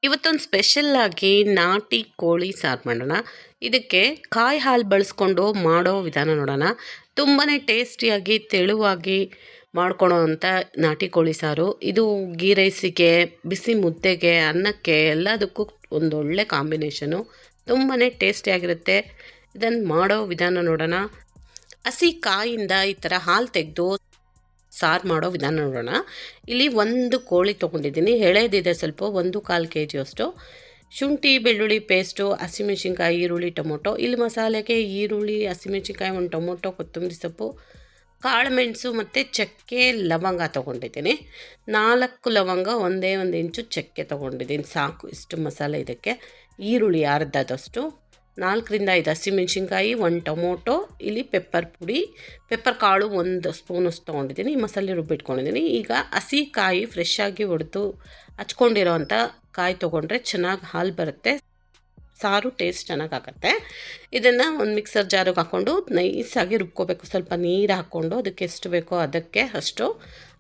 ಇವತ್ತೊಂದು ಸ್ಪೆಷಲ್ ಆಗಿ ನಾಟಿ ಕೋಳಿ ಸಾರು ಮಾಡೋಣ. ಇದಕ್ಕೆ ಕಾಯಿ ಹಾಲು ಬಳಸ್ಕೊಂಡು ಮಾಡೋ ವಿಧಾನ ನೋಡೋಣ. ತುಂಬಾ ಟೇಸ್ಟಿಯಾಗಿ ತೆಳುವಾಗಿ ಮಾಡ್ಕೊಳೋ ಅಂಥ ನಾಟಿ ಕೋಳಿ ಸಾರು. ಇದು ಗೀ ರೈಸಿಗೆ, ಬಿಸಿ ಮುದ್ದೆಗೆ, ಅನ್ನಕ್ಕೆ ಎಲ್ಲದಕ್ಕೂ ಒಂದೊಳ್ಳೆ ಕಾಂಬಿನೇಷನು. ತುಂಬಾ ಟೇಸ್ಟಿಯಾಗಿರುತ್ತೆ. ಇದನ್ನು ಮಾಡೋ ವಿಧಾನ ನೋಡೋಣ. ಹಸಿ ಕಾಯಿಂದ ಈ ಥರ ಹಾಲು ತೆಗೆದು ಸಾರು ಮಾಡೋ ವಿಧಾನ ನೋಡೋಣ. ಇಲ್ಲಿ ಒಂದು ಕೋಳಿ ತೊಗೊಂಡಿದ್ದೀನಿ, ಎಳೆದಿದೆ ಸ್ವಲ್ಪ, 1/4 kg ಅಷ್ಟು. ಶುಂಠಿ ಬೆಳ್ಳುಳ್ಳಿ ಪೇಸ್ಟು, ಹಸಿಮೆಣ್ಸಿನ್ಕಾಯಿ, ಈರುಳ್ಳಿ, ಟೊಮೊಟೊ. ಇಲ್ಲಿ ಮಸಾಲೆಗೆ ಈರುಳ್ಳಿ, ಹಸಿಮೆಣ್ಸಿನ್ಕಾಯಿ, ಒಂದು ಟೊಮೊಟೊ, ಕೊತ್ತಂಬರಿ ಸೊಪ್ಪು, ಕಾಳುಮೆಣಸು ಮತ್ತು ಚಕ್ಕೆ, ಲವಂಗ ತೊಗೊಂಡಿದ್ದೀನಿ. 4 ಲವಂಗ, ಒಂದೇ 1 ಇಂಚು ಚಕ್ಕೆ ತೊಗೊಂಡಿದ್ದೀನಿ, ಸಾಕು ಇಷ್ಟು ಮಸಾಲೆ ಇದಕ್ಕೆ. ಈರುಳ್ಳಿ ಅರ್ಧದಷ್ಟು, 4 ರಿಂದ 5 ಹಸಿಮೆಣ್ಸಿನ್ಕಾಯಿ, 1 ಟೊಮೊಟೊ. ಇಲ್ಲಿ ಪೆಪ್ಪರ್ ಪುಡಿ, ಪೆಪ್ಪರ್ ಕಾಳು 1 ಸ್ಪೂನಷ್ಟು ತೊಗೊಂಡಿದ್ದೀನಿ. ಈ ಮಸಾಲೆ ರುಬ್ಬಿಟ್ಕೊಂಡಿದ್ದೀನಿ. ಈಗ ಹಸಿ ಕಾಯಿ ಫ್ರೆಶ್ ಆಗಿ ಹೊಡೆದು ಹಚ್ಕೊಂಡಿರೋವಂಥ ಕಾಯಿ ತೊಗೊಂಡ್ರೆ ಚೆನ್ನಾಗಿ ಹಾಲು ಬರುತ್ತೆ, ಸಾರು ಟೇಸ್ಟ್ ಚೆನ್ನಾಗಾಗತ್ತೆ. ಇದನ್ನು ಒಂದು ಮಿಕ್ಸರ್ ಜಾರಿಗೆ ಹಾಕ್ಕೊಂಡು ನೈಸಾಗಿ ರುಬ್ಕೋಬೇಕು. ಸ್ವಲ್ಪ ನೀರು ಹಾಕ್ಕೊಂಡು ಅದಕ್ಕೆ ಎಷ್ಟು ಬೇಕೋ ಅದಕ್ಕೆ ಅಷ್ಟು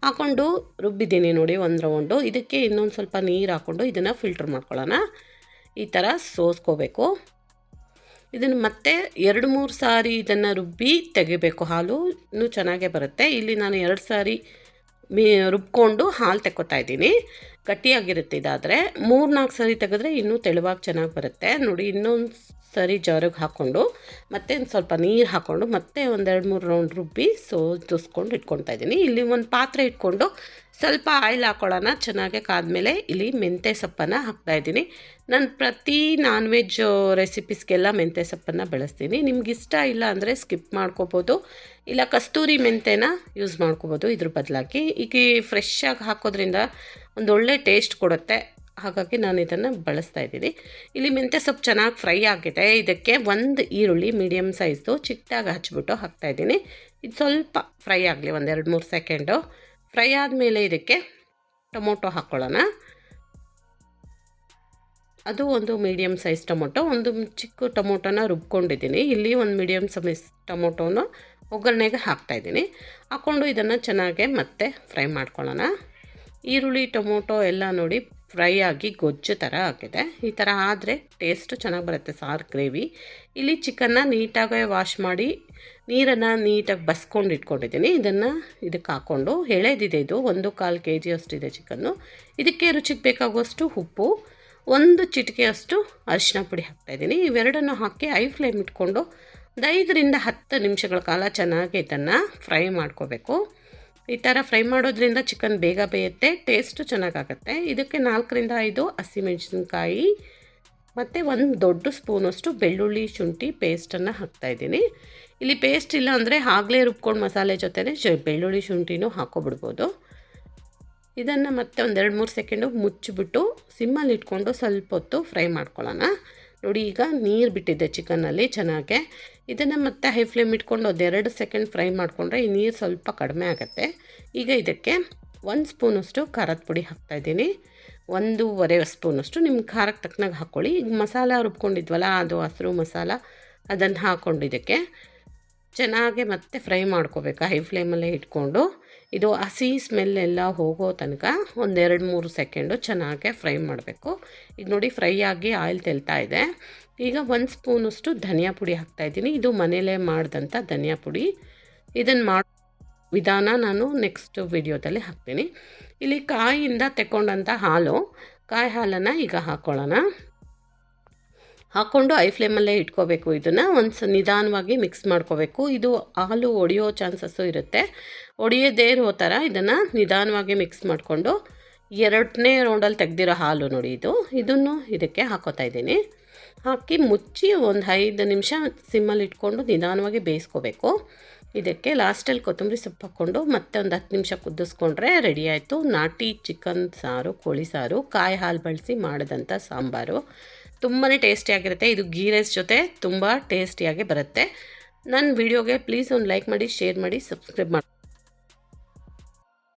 ಹಾಕ್ಕೊಂಡು ರುಬ್ಬಿದ್ದೀನಿ ನೋಡಿ, 1 ರೌಂಡು. ಇದಕ್ಕೆ ಇನ್ನೊಂದು ಸ್ವಲ್ಪ ನೀರು ಹಾಕ್ಕೊಂಡು ಇದನ್ನು ಫಿಲ್ಟ್ರ್ ಮಾಡ್ಕೊಳ್ಳೋಣ. ಈ ಥರ ಸೋಸ್ಕೋಬೇಕು. ಇದನ್ನು ಮತ್ತೆ 2-3 ಸಾರಿ ಇದನ್ನು ರುಬ್ಬಿ ತೆಗಿಬೇಕು. ಹಾಲು ಇನ್ನೂ ಚೆನ್ನಾಗೇ ಬರುತ್ತೆ. ಇಲ್ಲಿ ನಾನು 2 ಸಾರಿ ರುಬ್ಕೊಂಡು ಹಾಲು ತೆಕ್ಕೋತಾ ಇದ್ದೀನಿ. ಗಟ್ಟಿಯಾಗಿರುತ್ತೆ ಇದಾದರೆ. 3-4 ಸಾರಿ ತೆಗೆದ್ರೆ ಇನ್ನೂ ತೆಳುವಾಗಿ ಚೆನ್ನಾಗಿ ಬರುತ್ತೆ ನೋಡಿ. ಇನ್ನೊಂದು ಸರಿ ಜಾರಿಗೆ ಹಾಕ್ಕೊಂಡು ಮತ್ತೆ ಒಂದು ಸ್ವಲ್ಪ ನೀರು ಹಾಕ್ಕೊಂಡು ಮತ್ತೆ ಒಂದು 2-3 ರೌಂಡ್ ರುಬ್ಬಿ ಸೋಸ್ಕೊಂಡು ಇಟ್ಕೊತಾ ಇದ್ದೀನಿ. ಇಲ್ಲಿ ಒಂದು ಪಾತ್ರೆ ಇಟ್ಕೊಂಡು ಸ್ವಲ್ಪ ಆಯಿಲ್ ಹಾಕ್ಕೊಳ್ಳೋಣ. ಚೆನ್ನಾಗೆ ಕಾದ್ಮೇಲೆ ಇಲ್ಲಿ ಮೆಂತ್ಯ ಸೊಪ್ಪನ್ನು ಹಾಕ್ತಾಯಿದ್ದೀನಿ. ನಾನು ಪ್ರತಿ ನಾನ್ ವೆಜ್ ರೆಸಿಪೀಸ್ಗೆಲ್ಲ ಮೆಂತ್ಯ ಸೊಪ್ಪನ್ನು ಬಳಸ್ತೀನಿ. ನಿಮ್ಗೆ ಇಷ್ಟ ಇಲ್ಲ ಅಂದರೆ ಸ್ಕಿಪ್ ಮಾಡ್ಕೋಬೋದು, ಇಲ್ಲ ಕಸ್ತೂರಿ ಮೆಂತ್ಯನ ಯೂಸ್ ಮಾಡ್ಕೋಬೋದು ಇದ್ರ ಬದಲಾಗಿ. ಈಗ ಫ್ರೆಶ್ಶಾಗಿ ಹಾಕೋದ್ರಿಂದ ಒಂದೊಳ್ಳೆ ಟೇಸ್ಟ್ ಕೊಡುತ್ತೆ, ಹಾಗಾಗಿ ನಾನು ಇದನ್ನು ಬಳಸ್ತಾ ಇದ್ದೀನಿ. ಇಲ್ಲಿ ಮೆಂತ್ಯ ಸೊಪ್ಪು ಚೆನ್ನಾಗಿ ಫ್ರೈ ಆಗಿದೆ. ಇದಕ್ಕೆ 1 ಈರುಳ್ಳಿ ಮೀಡಿಯಮ್ ಸೈಜ್ದು ಚಿಕ್ಕದಾಗಿ ಹಚ್ಬಿಟ್ಟು ಹಾಕ್ತಾಯಿದ್ದೀನಿ. ಇದು ಸ್ವಲ್ಪ ಫ್ರೈ ಆಗಲಿ, ಒಂದು 2-3 ಸೆಕೆಂಡು. ಫ್ರೈ ಆದಮೇಲೆ ಇದಕ್ಕೆ ಟೊಮೊಟೊ ಹಾಕ್ಕೊಳ್ಳೋಣ. ಅದು ಒಂದು ಮೀಡಿಯಮ್ ಸೈಜ್ ಟೊಮೊಟೊ, ಒಂದು ಚಿಕ್ಕ ಟೊಮೊಟೊನ ರುಬ್ಕೊಂಡಿದ್ದೀನಿ. ಇಲ್ಲಿ ಒಂದು ಮೀಡಿಯಮ್ ಸೈಜ್ ಟೊಮೊಟೊನ ಒಗ್ಗರಣೆಗೆ ಹಾಕ್ತಾಯಿದ್ದೀನಿ. ಹಾಕ್ಕೊಂಡು ಇದನ್ನು ಚೆನ್ನಾಗೆ ಮತ್ತೆ ಫ್ರೈ ಮಾಡ್ಕೊಳ್ಳೋಣ. ಈರುಳ್ಳಿ ಟೊಮೊಟೊ ಎಲ್ಲ ನೋಡಿ ಫ್ರೈ ಆಗಿ ಗೊಜ್ಜು ಥರ ಆಗಿದೆ. ಈ ಥರ ಆದರೆ ಟೇಸ್ಟು ಚೆನ್ನಾಗಿ ಬರುತ್ತೆ ಸಾರು ಗ್ರೇವಿ. ಇಲ್ಲಿ ಚಿಕನ್ನ ನೀಟಾಗಿ ವಾಶ್ ಮಾಡಿ ನೀರನ್ನು ನೀಟಾಗಿ ಬಸ್ಕೊಂಡು ಇಟ್ಕೊಂಡಿದ್ದೀನಿ. ಇದನ್ನು ಇದಕ್ಕೆ ಹಾಕ್ಕೊಂಡು ಎಳೆದಿದೆ, ಇದು 1/4 kg ಅಷ್ಟಿದೆ ಚಿಕನ್ನು. ಇದಕ್ಕೆ ರುಚಿಗೆ ಬೇಕಾಗುವಷ್ಟು ಉಪ್ಪು, 1 ಚಿಟಿಕೆಯಷ್ಟು ಅರಿಶಿನ ಪುಡಿ ಹಾಕ್ತಾಯಿದ್ದೀನಿ. ಇವೆರಡನ್ನು ಹಾಕಿ ಹೈ ಫ್ಲೇಮ್ ಇಟ್ಕೊಂಡು 5 ರಿಂದ 10 ನಿಮಿಷಗಳ ಕಾಲ ಚೆನ್ನಾಗಿ ಇದನ್ನು ಫ್ರೈ ಮಾಡ್ಕೋಬೇಕು. ಈ ಥರ ಫ್ರೈ ಮಾಡೋದ್ರಿಂದ ಚಿಕನ್ ಬೇಗ ಬೇಯುತ್ತೆ, ಟೇಸ್ಟು ಚೆನ್ನಾಗಾಗುತ್ತೆ. ಇದಕ್ಕೆ 4 ರಿಂದ 5 ಹಸಿಮೆಣಸಿನ್ಕಾಯಿ ಮತ್ತು 1 ದೊಡ್ಡ ಸ್ಪೂನಷ್ಟು ಬೆಳ್ಳುಳ್ಳಿ ಶುಂಠಿ ಪೇಸ್ಟನ್ನು ಹಾಕ್ತಾಯಿದ್ದೀನಿ. ಇಲ್ಲಿ ಪೇಸ್ಟ್ ಇಲ್ಲ ಅಂದರೆ ಆಗಲೇ ರುಬ್ಕೊಂಡು ಮಸಾಲೆ ಜೊತೆನೇ ಬೆಳ್ಳುಳ್ಳಿ ಶುಂಠಿನೂ ಹಾಕ್ಕೊಬಿಡ್ಬೋದು. ಇದನ್ನು ಮತ್ತೆ ಒಂದು 2-3 ಸೆಕೆಂಡು ಮುಚ್ಚಿಬಿಟ್ಟು ಸಿಮ್ಮಲ್ಲಿ ಇಟ್ಕೊಂಡು ಸ್ವಲ್ಪ ಹೊತ್ತು ಫ್ರೈ ಮಾಡ್ಕೊಳ್ಳೋಣ. ನೋಡಿ ಈಗ ನೀರು ಬಿಟ್ಟಿದ್ದೆ ಚಿಕನ್ನಲ್ಲಿ ಚೆನ್ನಾಗೆ. ಇದನ್ನು ಮತ್ತೆ ಹೈ ಫ್ಲೇಮ್ ಇಟ್ಕೊಂಡು 1-2 ಸೆಕೆಂಡ್ ಫ್ರೈ ಮಾಡಿಕೊಂಡ್ರೆ ಈ ನೀರು ಸ್ವಲ್ಪ ಕಡಿಮೆ ಆಗುತ್ತೆ. ಈಗ ಇದಕ್ಕೆ 1 ಸ್ಪೂನಷ್ಟು ಖಾರದ ಪುಡಿ ಹಾಕ್ತಾಯಿದ್ದೀನಿ, 1.5 ಸ್ಪೂನಷ್ಟು ನಿಮ್ಮ ಖಾರಕ್ಕೆ ತಕ್ಕನಾಗಿ ಹಾಕ್ಕೊಳ್ಳಿ. ಈಗ ಮಸಾಲ ರುಬ್ಕೊಂಡಿದ್ವಲ್ಲ, ಅದು ಹಸಿರು ಮಸಾಲ, ಅದನ್ನು ಹಾಕ್ಕೊಂಡು ಇದಕ್ಕೆ ಚೆನ್ನಾಗೆ ಮತ್ತೆ ಫ್ರೈ ಮಾಡ್ಕೋಬೇಕು ಹೈ ಫ್ಲೇಮಲ್ಲೇ ಇಟ್ಕೊಂಡು. ಇದು ಹಸಿ ಸ್ಮೆಲ್ಲೆಲ್ಲ ಹೋಗೋ ತನಕ ಒಂದು 2-3 ಸೆಕೆಂಡು ಚೆನ್ನಾಗೆ ಫ್ರೈ ಮಾಡಬೇಕು. ಈಗ ನೋಡಿ ಫ್ರೈ ಆಗಿ ಆಯಿಲ್ ತೆಲ್ತಾ ಇದೆ. ಈಗ 1 ಸ್ಪೂನಷ್ಟು ಧನಿಯಾ ಪುಡಿ ಹಾಕ್ತಾಯಿದ್ದೀನಿ. ಇದು ಮನೇಲೇ ಮಾಡಿದಂಥ ಧನಿಯಾ ಪುಡಿ. ಇದನ್ನು ಮಾಡೋ ವಿಧಾನ ನಾನು ನೆಕ್ಸ್ಟ್ ವಿಡಿಯೋದಲ್ಲಿ ಹಾಕ್ತೀನಿ. ಇಲ್ಲಿ ಕಾಯಿಯಿಂದ ತೆಕ್ಕೊಂಡಂಥ ಹಾಲು, ಕಾಯಿ ಹಾಲನ್ನು ಈಗ ಹಾಕ್ಕೊಳ್ಳೋಣ. ಹಾಕ್ಕೊಂಡು ಐ ಫ್ಲೇಮಲ್ಲೇ ಇಟ್ಕೋಬೇಕು. ಇದನ್ನು ನಿಧಾನವಾಗಿ ಮಿಕ್ಸ್ ಮಾಡ್ಕೋಬೇಕು. ಇದು ಹಾಲು ಒಡೆಯೋ ಚಾನ್ಸಸ್ಸು ಇರುತ್ತೆ. ಒಡೆಯದೇ ಇರೋ ಥರ ಇದನ್ನು ನಿಧಾನವಾಗಿ ಮಿಕ್ಸ್ ಮಾಡಿಕೊಂಡು 2ನೇ ರೌಂಡಲ್ಲಿ ತೆಗೆದಿರೋ ಹಾಲು ನೋಡಿ ಇದನ್ನು ಇದಕ್ಕೆ ಹಾಕೋತಾ ಇದ್ದೀನಿ. ಹಾಕಿ ಮುಚ್ಚಿ ಒಂದು 5 ನಿಮಿಷ ಸಿಮ್ಮಲ್ಲಿ ಇಟ್ಕೊಂಡು ನಿಧಾನವಾಗಿ ಬೇಯಿಸ್ಕೋಬೇಕು. ಇದಕ್ಕೆ ಲಾಸ್ಟಲ್ಲಿ ಕೊತ್ತಂಬರಿ ಸೊಪ್ಪು ಹಾಕ್ಕೊಂಡು ಮತ್ತೆ ಒಂದು 10 ನಿಮಿಷ ಕುದಿಸ್ಕೊಂಡ್ರೆ ರೆಡಿ ಆಯಿತು ನಾಟಿ ಚಿಕನ್ ಸಾರು, ಕೋಳಿ ಸಾರು, ಕಾಯಿ ಹಾಲು ಬಳಸಿ ಮಾಡಿದಂಥ ಸಾಂಬಾರು. ತುಂಬಾ ಟೇಸ್ಟಿಯಾಗಿರುತ್ತೆ. ಇದು ಗೀ ರೈಸ್ ಜೊತೆ ತುಂಬ ಟೇಸ್ಟಿಯಾಗಿ ಬರುತ್ತೆ. ನನ್ನ ವಿಡಿಯೋಗೆ ಪ್ಲೀಸ್ ಒಂದು ಲೈಕ್ ಮಾಡಿ, ಶೇರ್ ಮಾಡಿ, ಸಬ್ಸ್ಕ್ರೈಬ್ ಮಾಡಿ.